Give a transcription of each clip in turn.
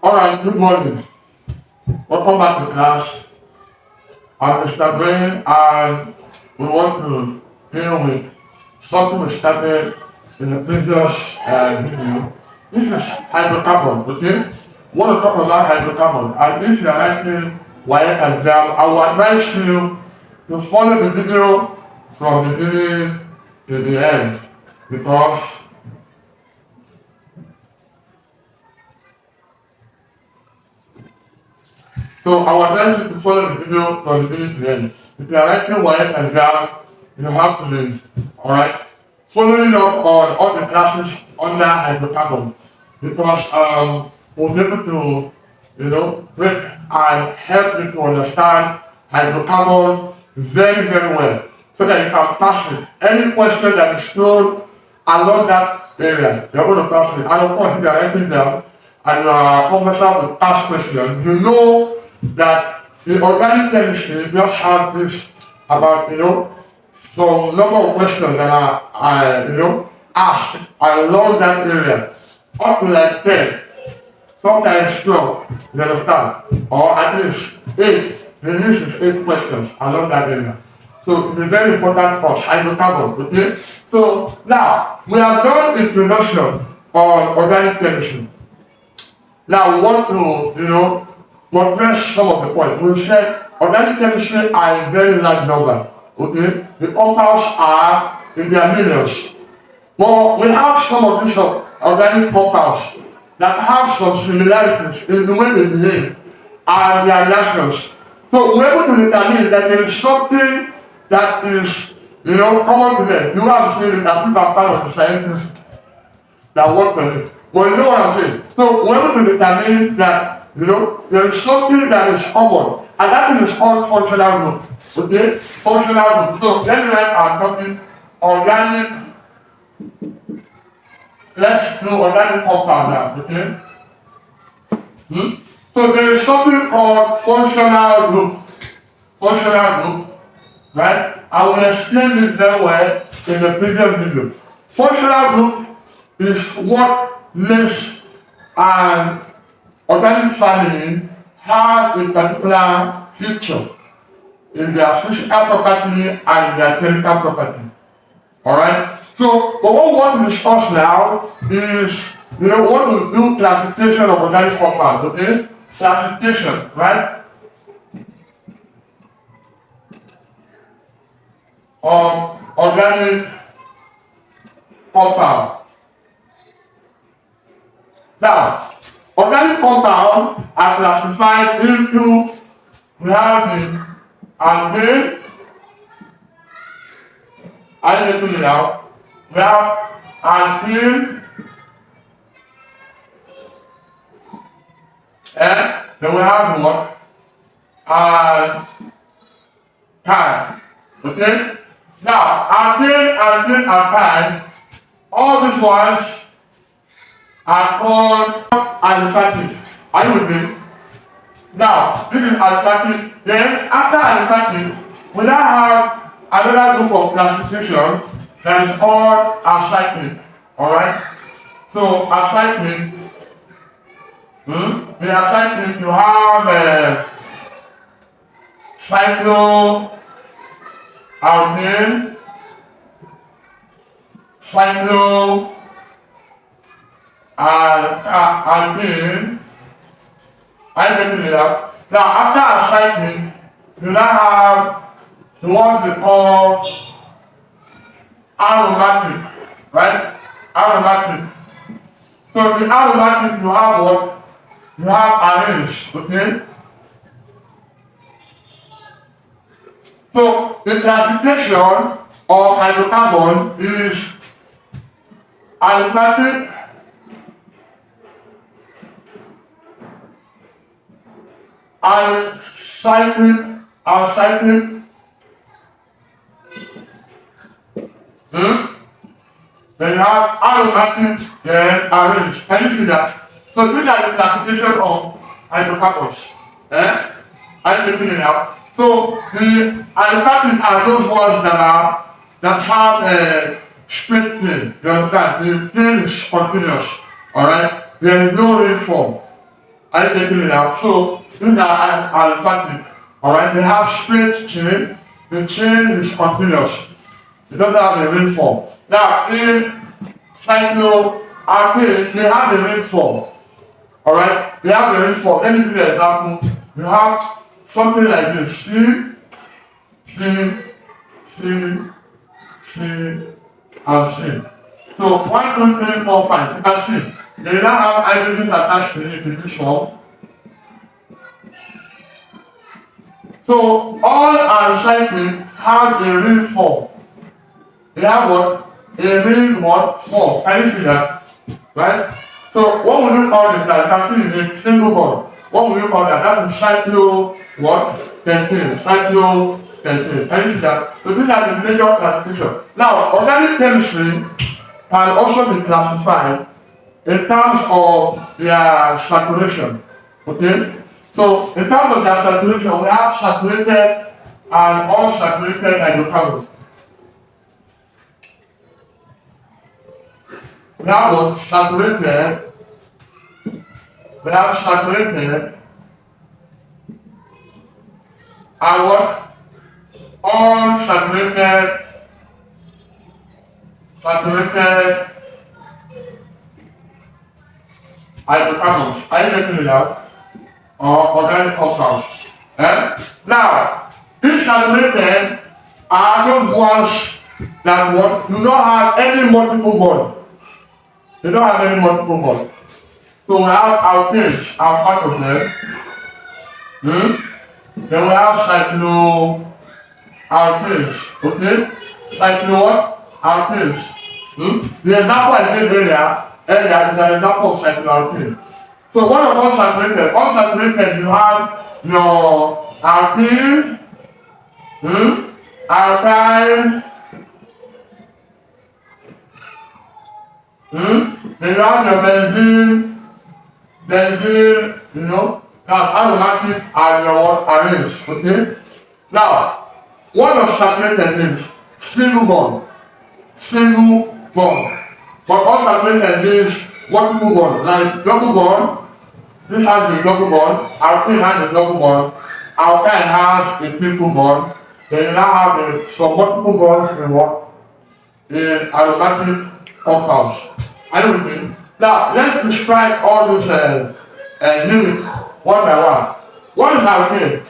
Alright, good morning. Welcome back to class. I'm Mr. Brain and we want to deal with something we started in the previous video. This is hydrocarbons, okay? We want to talk about hydrocarbons, and if you are writing YA exam, I will advise you to follow the video from the beginning to the end because so I would like you to follow the video from the beginning to the end. If you are writing YA exam, you have to be, alright, following up on all the classes under hydrocarbons because we'll be able to, break and help you to understand hydrocarbons very, very well so that you can pass it. Any question that is thrown along that area, you're going to pass it. And of course, if you are writing down and you are conversant with past questions, you know that the organic chemistry just have this about, some number of questions that are asked along that area, up to like 10, sometimes 12, you understand, or at least 8, the least is 8 questions along that area. So it's a very important course, hydrocarbons, okay? So now, we have done introduction on organic chemistry. Now we want to, address some of the points. We said organic chemistry are a very large number, okay? The compounds are in their millions. But we have some of these organic compounds that have some similarities in the way they behave and their reactions. So we're able to determine that there is something that is, common to them. You have seen it as if I'm part of the scientists that work on it. But you know what I'm saying? So we're able to determine that, there is something that is common, and that is called functional group. Okay? Functional group. So let me write our topic, organic. Let's do organic compound now, okay? So there is something called functional group. Functional group, right? I will explain this very well in the previous video. Functional group is what makes an organic family have a particular feature in their physical property and in their chemical property. Alright? So, but what we want to discuss now is, we want to do classification of organic compounds, okay? Classification, right? Of organic compound. Now, organic compounds are classified into, we have the alkane, I get to now. We have alkene, and then we have what? Alkyne. Okay? Now, alkene, alkyne, all these ones are called aliphatic. Are you with me? Now, this is aliphatic. Then, after aliphatic, we now have another group of classification that is called acyclic. Alright? So acyclic, the acyclic you have cycloalkane, cycloalkane, I get it up. Now after acyclic, you now have the ones they call aromatic, right? Aromatic. So the aromatic you have what? You have amines, okay? So the classification of hydrocarbon is aliphatic, alcyclic, then you have aromatic, then amines. Can you see that? So these are the classification of hydrocarbons. I'm taking it out. So the aliphatic are those ones that have a straight tail. You understand? The tail is continuous. Alright? There is no rainfall. Are you getting it now? So these are aliphatic. Alright, they have straight chain. The chain is continuous. It doesn't have a ring form. Now in cycloalkane, they have a ring form. Alright, they have a ring form. Let me give you an example. You have something like this. C, and C. So 1, 2, 3, 4, 5. You can see. They now have hydrogens attached to it in this form. So all uncyclic have a ring form. They have what? A ring form. Can you see that? Right? So what will you call this? Like you can see is a single bond. What will you call that? That is cyclo what? Pentane. Cyclopentane. Can you see that? So these are the major classification. Now organic chemistry can also be classified in terms of their saturation. Okay? So in terms of their saturation, we have saturated and unsaturated hydrocarbons. We have what? Saturated. We have saturated and what? Unsaturated. Saturated hydrocarbons. Are you getting it out? Or organic compounds. Now, these saturated are those ones that what do not have any multiple bond. They don't have any multiple bond. So we have alkanes as part of them. Then we have cycloalkanes. Okay? Cycloalkanes. The example I gave earlier is an example of cycloalkane. So what about saturated? Unsaturated, you have your alkene, alkyne, then you have your benzene, you know, that's aromatic and your amines, okay? Now, what of saturated means? Single bond. But unsaturated means multiple bond, like double bond. This has a double bond, alkene has a double bond, alkyne has a triple bond, then you now have some multiple bonds in what? In aromatic compounds. Are you with me? Now, let's describe all these units one by one. What is alkane?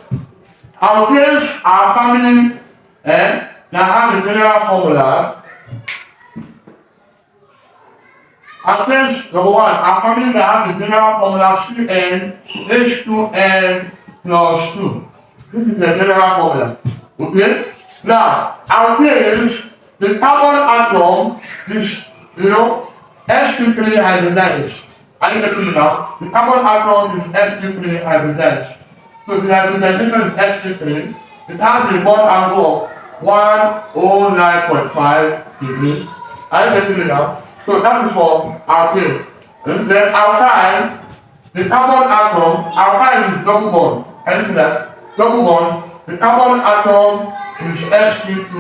Alkanes are family that have a general formula. Alkanes, number one, are family that have the general formula CnH2n plus 2. This is the general formula. Okay? Now, alkanes, the carbon atom is, sp3 hybridized. Are you getting it now? The carbon atom is sp3 hybridized. So the hybridization is sp3. It has a bond angle of 109.5 degrees. Are you getting it now? So that is for alkane. And then alkyne, the carbon atom, alkyne is double bond. Can you see that? Double bond. The carbon atom is sp2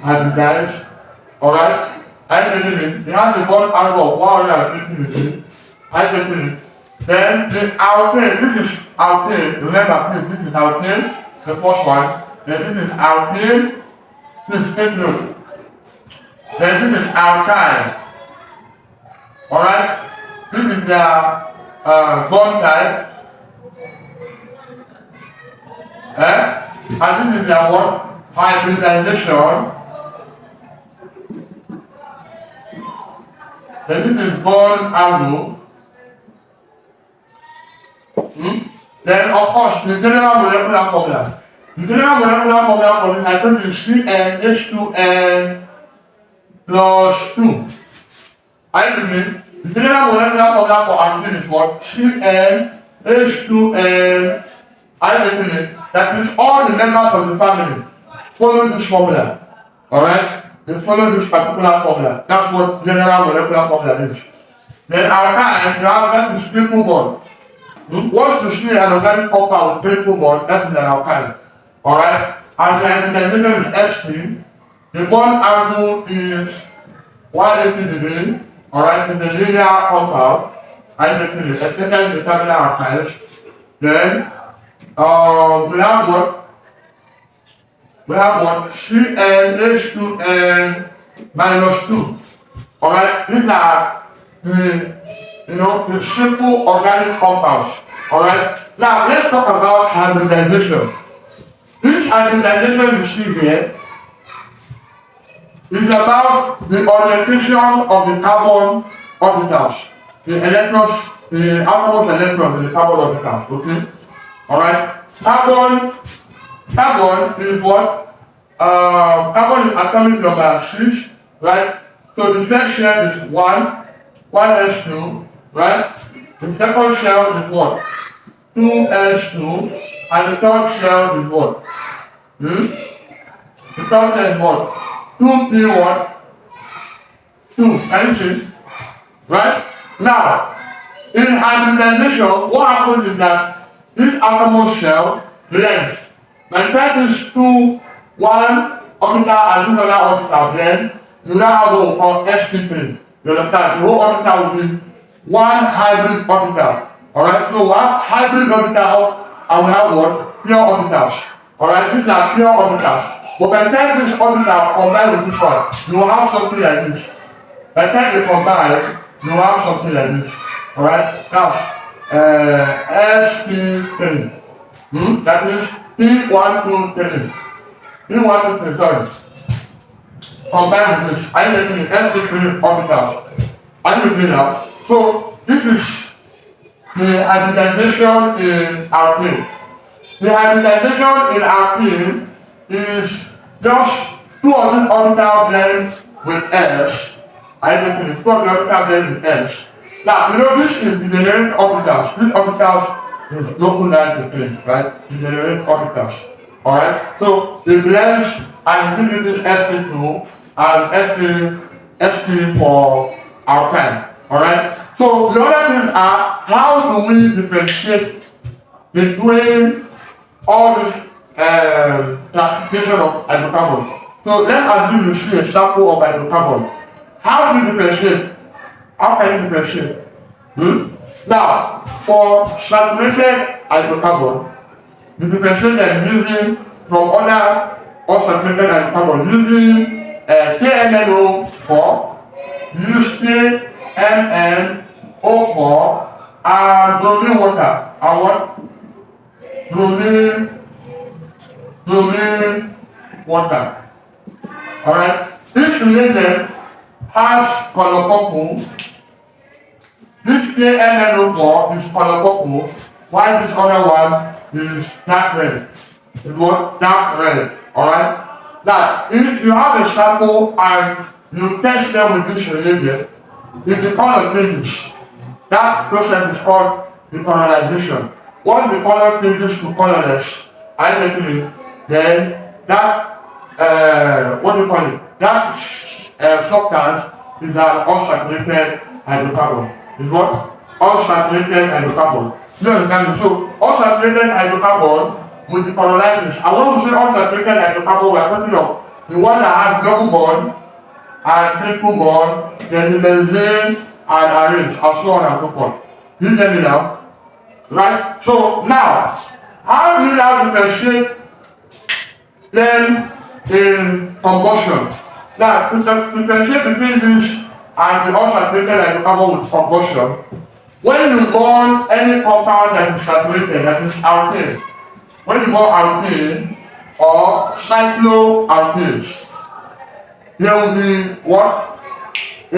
hybridized. Alright? Are you getting it? It has a bond angle of 150 degrees. Are you getting it? Then the alkane, this is alkane. Remember, please, this is alkane, the first one. Then this is alkane. Please take note. Then this is alkyne. Alright, this is the bond type, and this is the what? Hybridization. Then this is bond angle. Then of course the general molecular formula. The general molecular formula for this hydrogen is CnH2n plus 2. I mean, the general molecular formula for alkene is what? CnH2n. I mean, that is all the members of the family follow this formula. Alright? They follow this particular formula. That's what general molecular formula is. Then alkyne, you have that is triple bond. Once you see an organic compound with triple bond, that is an alkyne. Alright? As the hybridization is sp, the bond angle is 180 degrees. Alright, in the linear compound, especially the terminal alkynes, Then we have what? We have what? CnH2n minus 2. Alright, these are the simple organic compounds. Alright, now let's talk about hybridization. This hybridization you see here is about the orientation of the carbon orbitals, the electrons, the outermost electrons in the carbon orbitals. Okay, alright. Carbon is what? Carbon is atomic number 6, right? So the first shell is 1s2, right? The second shell is what? 2s2, and the third shell is what? The third shell is what? 2p1, 2, can you see? Right? Now, in hybridization, what happens is that this outermost shell blends. Like that is 2, 1 orbital and this other orbital blend. You now have what we call sp3. You understand? The whole orbital will be one hybrid orbital. Alright? So we have hybrid orbital and we have what? Pure orbitals. Alright? These are pure orbitals. But by the time this orbital combines with this one, you will have something like this. By the time they combine, you will have something like this. Alright? Now, sp3. That is P123. P123, sorry. Combine with this. I'm making the sp3 orbital. I'm making now. So, this is the hybridization in alkane. The hybridization in alkane is just two of these orbital blends with S. I'm making it. Two of the orbital blends with S. Now, this is the degenerate orbitals. These orbitals is localized to plane, right? Degenerate orbitals. Alright? So the blends and you give this sp2 and sp for alkyne. Alright? So the other things are how do we differentiate between all this classification of hydrocarbons. So let's assume you see a sample of hydrocarbon. How do you differentiate? How can you differentiate? Now, for saturated hydrocarbon, you differentiate them using from other unsaturated hydrocarbon using KMNO4, use KMNO4 and bromine water. And what? Bromine water. Alright? This reagent has color purple. This KMNO4 is color purple, while this other one is dark red. It's what? Dark red. Alright? Now, if you have a sample and you test them with this reagent, if the color changes, that process is called decolonization. Once the color changes to colorless, then that, that substance is an unsaturated hydrocarbon. Is what? Unsaturated hydrocarbon. You understand? So, unsaturated hydrocarbon with the colonizers. And when we say unsaturated hydrocarbon, we are talking of the one that has double bond and triple bond, then the benzene and arrange, and so on and so forth. You get me now? Right? So, now, how do you now differentiate them in combustion? Now, to differentiate between this and the unsaturated hydrocarbon with combustion, when you burn any compound that is saturated, that is alkane, when you burn alkane or cycloalkanes, there will be what? A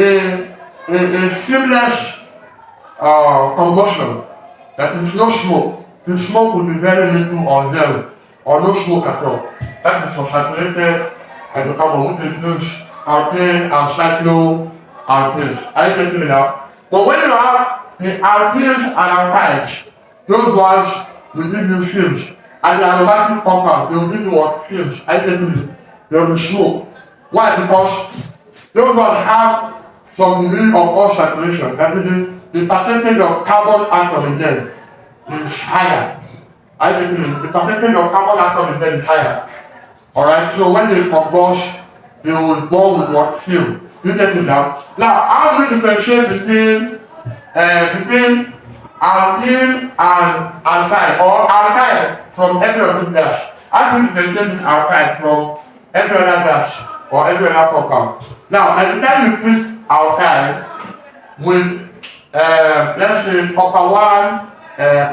seamless combustion. That is no smoke. The smoke will be very little or zero, or no smoke at all. That is for saturated hydrocarbon, which includes alkane and cycloalkanes. Are you getting me now? But when you have the alkenes and alkynes, those ones will give you fumes. And the aromatic compounds, they will give you what? Fumes. Are you getting me? There will be smoke. Why? Because those ones have some degree of unsaturation. That is, the percentage of carbon atom in them is higher. I mean, the percentage of carbon atom in them is higher. Alright, so when they combust, they will burn with what? Fuel. You get it now? Now, how do we differentiate between alkene and alkyne, or alkyne from every other gas. Alkene is the same alkyne from every other gas or every other compound. Now, at the time you put alkyne with let's say copper 1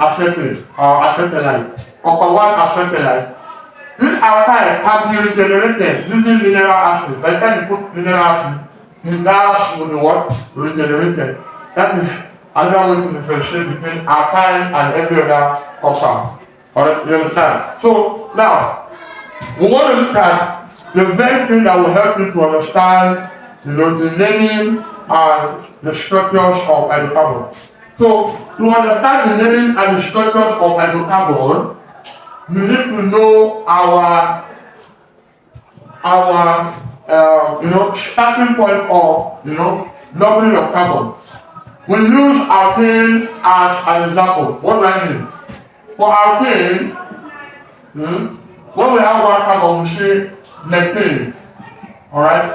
acetylene or acetylene, copper 1 acetylene, this alkyne can be regenerated using mineral acid. By the time you put mineral acid, the gas will be what? Regenerated. That is another way to differentiate between alkyne and every other compound. Alright, you understand? So now we want to look at the very thing that will help you to understand, the naming and the structures of hydrocarbons. So to understand the naming and the structures of hydrocarbons, you need to know our starting point of numbering of carbon. We use alkane as an example. What do I mean? For alkane, when we have one carbon, we say methane. Alright?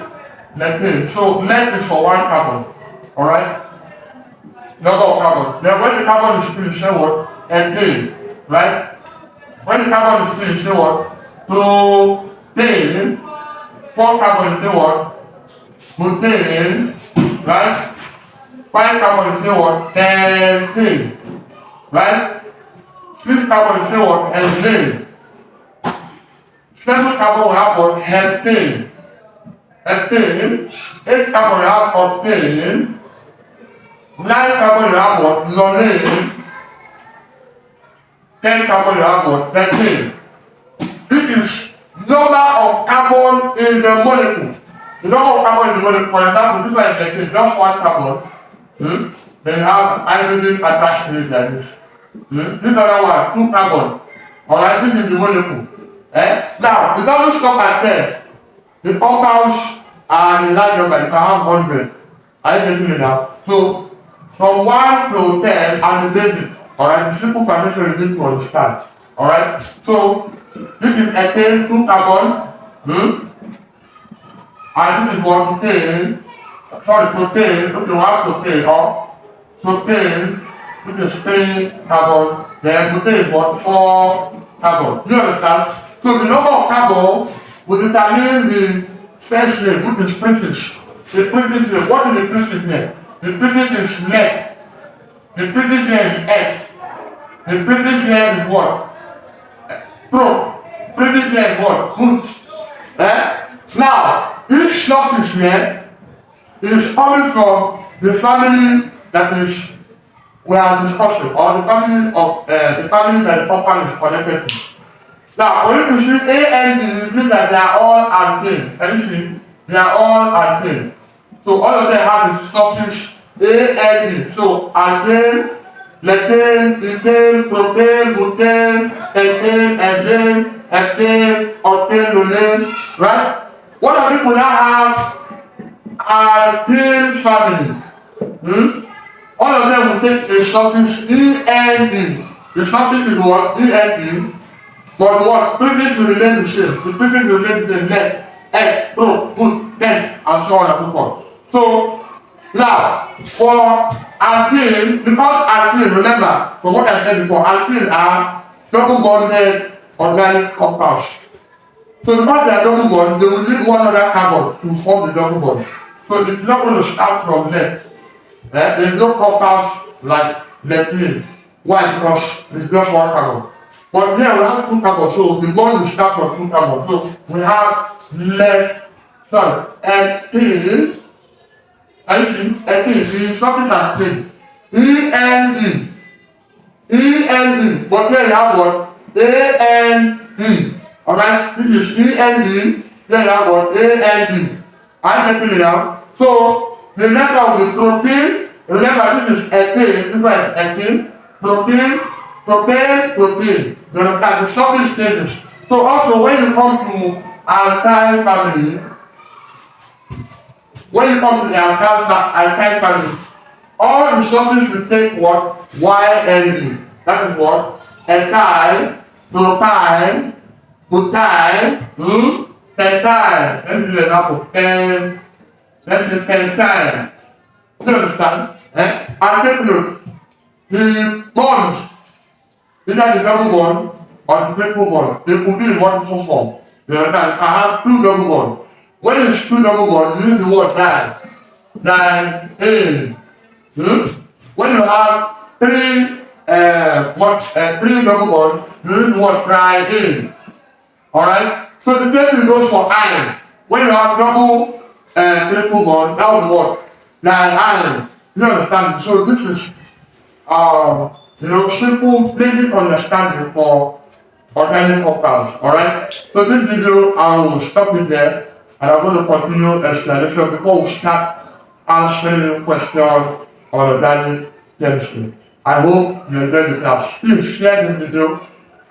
Methane. So met is for one carbon. Alright? Number of carbon. Then when the carbon is finished, say what? Ethane. Right? When the carbon is finished, say what? Propane. 4 carbon is say what? Butane. Right? 5 carbon is say what? Pentane. Right? 6 carbon is say what? Hexane. 7 carbon will have what? Heptane. Heptane. 8 carbon will have octane. 9 carbon will have what? Nonane. 10 carbon will have what? Pentane. This is number of carbon in the molecule. The number of carbon in the molecule, for example, this one is pentane, just one carbon. Then you have hydrogen attached to it like this. This other one, 2 carbon. Alright, this is the molecule. Now, it doesn't stop at 10. The compounds are in large number, you can have 100. Are you getting it now? So, from 1 to 10 are the basic. Alright, the simple foundation you need to understand. Alright, so this is ethane, 2 carbon. And this is what propane. Sorry, propane. Okay, we have propane or propane, which is 3 carbon. Then butane is what? 4 carbon. You understand? So the number of carbon will determine the first name, which is prefix. The prefix name. What is the prefix name? The prefix is net. The prefix name is X. The prefix name is what? Pro. Prefix name is what? Put. Now, each suffix here is coming from the family that is we are discussing, or the family of the family that the compound is connected to. Now, when you see A and B, it means that they are all alkane. Can you see? They are all alkane. So all of them have the suffix A and B. So alkane, methane, ethane, propane, butane, pentane, hexane, heptane, octane, nonane, right? What of people now have alkane family? All of them will take a suffix E-N-D. The suffix is what? E-N-D. But what? Prefix will remain the same. The prefix will remain the same. Net, X, pro, put, tent, and so on and so forth. So, now, for alkene, because alkene, remember, from what I said before, alkene are double bonded organic compounds. So because they are double bond, they will need one other carbon to form the double bond. So it's not going to start from net. There is no compound like methane. Why? Because it's just one carbon. But here we have 2 carbons, so the bond will start from 2 carbons. So we have ethane. And you see, ethane, the suffix as thing. E-N-E. E-N-E. But here you have what? A-N-E. Alright? This is E-N-E. Here you have what? A-N-E. Are you getting it now? So, the letter of the propane, remember this is ethane, this one is ethane, propane, propane, propane. You understand? The suffix changes. So also when you come to alkyne family, all the suffix will take what? Y-N-E. That is what? Ethyl, propyne, butyl, pentyl. Let me give an example. Let's say pentine. You understand? And take note. The bonds, either the double bond or the triple bond, they could be in multiple form. You understand? I have two double bonds. When it's two double bonds, you use the word di. Di. When you have three double bonds, you use the word tri. Alright? So the same thing goes for iron. When you have double triple bond, that was what? Iron. You understand? So this is simple basic understanding for organic compounds. Alright? So this video I will stop it there and I'm going to continue explanation before we start answering questions on organic chemistry. I hope you enjoyed the class. Please share this video,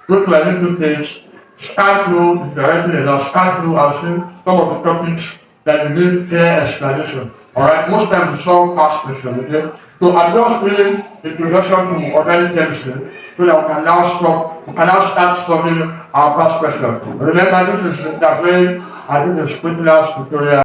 go to my YouTube page, scan through, if you're writing a lot, scan through and see some of the topics that you need clear explanation. Alright, most times it's all past question, okay? So I'm just doing introduction to organic chemistry so that we can now start solving our past question. Remember, this is Mr. Brain and this is Quick Tutorial.